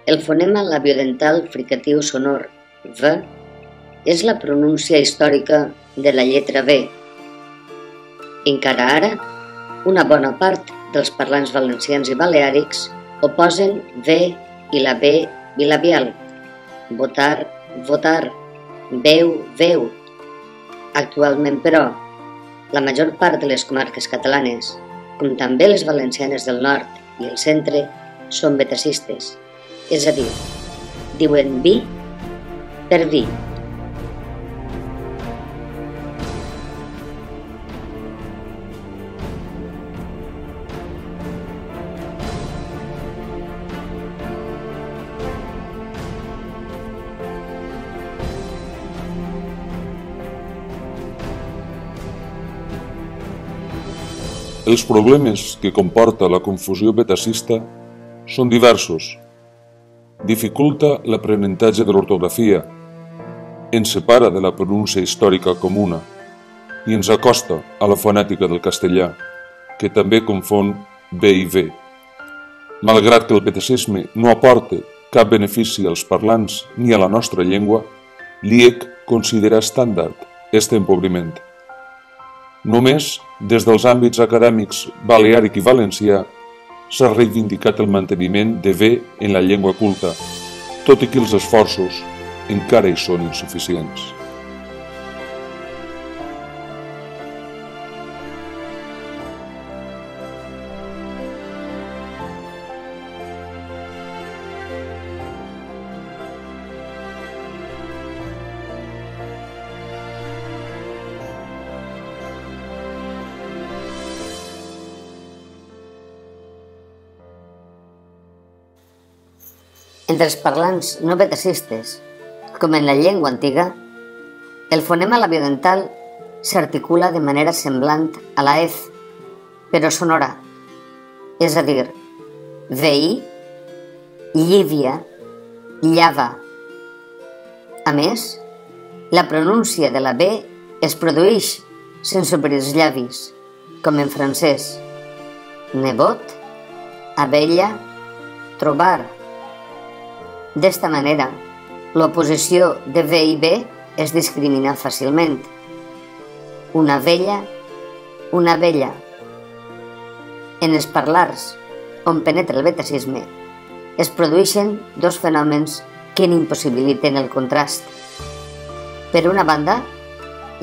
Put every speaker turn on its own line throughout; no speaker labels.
El fonema labiodental fricatiu sonor V és la pronúncia històrica de la lletra B. Encara ara, una bona part dels parlants valencians i baleàrics oposen V i la B bilabial, votar, votar, veu, veu. Actualment, però, la major part de les comarques catalanes, com també les valencianes del nord i el centre, són betacistes, és a dir, diuen vi per vi.
Els problemes que comporta la confusió betacista són diversos. Dificulta l'aprenentatge de l'ortografia, ens separa de la pronúncia històrica comuna i ens acosta a la fonètica del castellà, que també confon B i V. Malgrat que el betacisme no aporta cap benefici als parlants ni a la nostra llengua, l'IEC considera estàndard aquest empobriment. Només des dels àmbits acadèmics baleàric i valencià s'ha reivindicat el manteniment de V en la llengua culta, tot i que els esforços encara hi són insuficients.
Entre els parlants no betacistes, com en la llengua antiga, el fonema labiodental s'articula de manera semblant a la ez, però sonora, és a dir, veí, llívia, llava. A més, la pronúncia de la B es produeix sense obrir els llavis, com en francès. Nebot, abella, trobar. D'esta manera, l'oposició de V i B es discrimina fàcilment. Una vella, una vella. En els parlars on penetra el betacisme, es produeixen dos fenòmens que n'impossibiliten el contrast. Per una banda,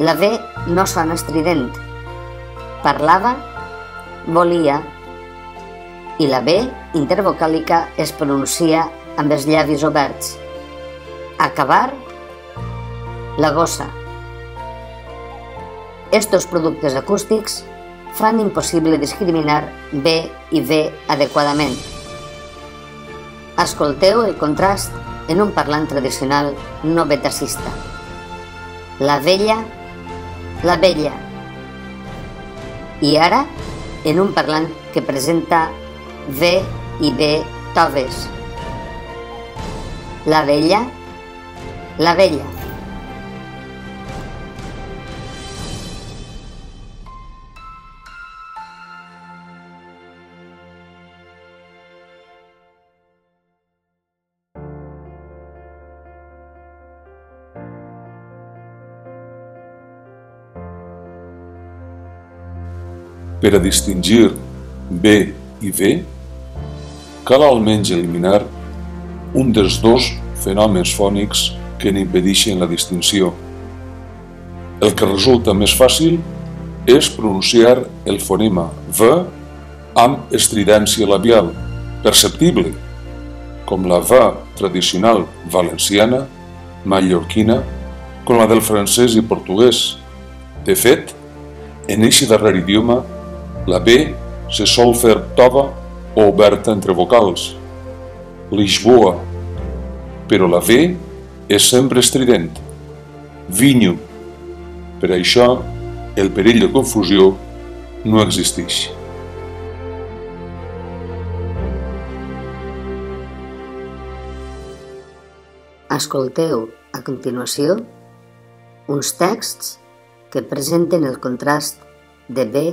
la V no sona estrident. Parlava, volia, i la B intervocàlica es pronuncia amb els llavis oberts. Acabar, la gossa. Estos productes acústics fan impossible discriminar B i V adequadament. Escolteu el contrast en un parlant tradicional no betacista. La vella, la vella. I ara, en un parlant que presenta V i B toves. La vella, la vella.
Per a distingir B i V, cal almenys eliminar un dels dos fenòmens fònics que n'impedeixen la distinció. El que resulta més fàcil és pronunciar el fonema V amb estridència labial, perceptible, com la V tradicional valenciana, mallorquina, com la del francès i portuguès. De fet, en eixe darrer idioma, la B se sol fer tova o oberta entre vocals, Lisboa, però la V és sempre estrident, vinyo. Per això, el perill de confusió no existeix.
Escolteu a continuació uns texts que presenten el contrast de B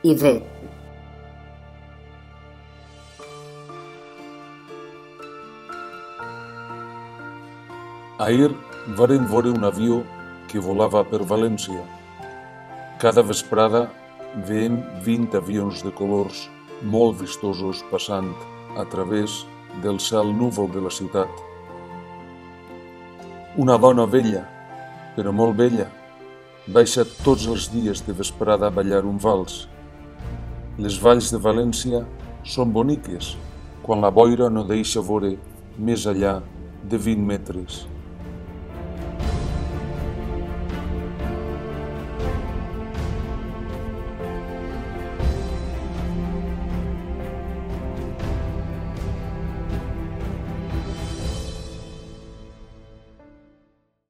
i V.
Ahir vàrem veure un avió que volava per València. Cada vesprada veiem 20 avions de colors molt vistosos passant a través del cel núvol de la ciutat. Una dona vella, però molt vella, baixa tots els dies de vesprada a ballar un vals. Les valls de València són boniques quan la boira no deixa veure més enllà de 20 metres.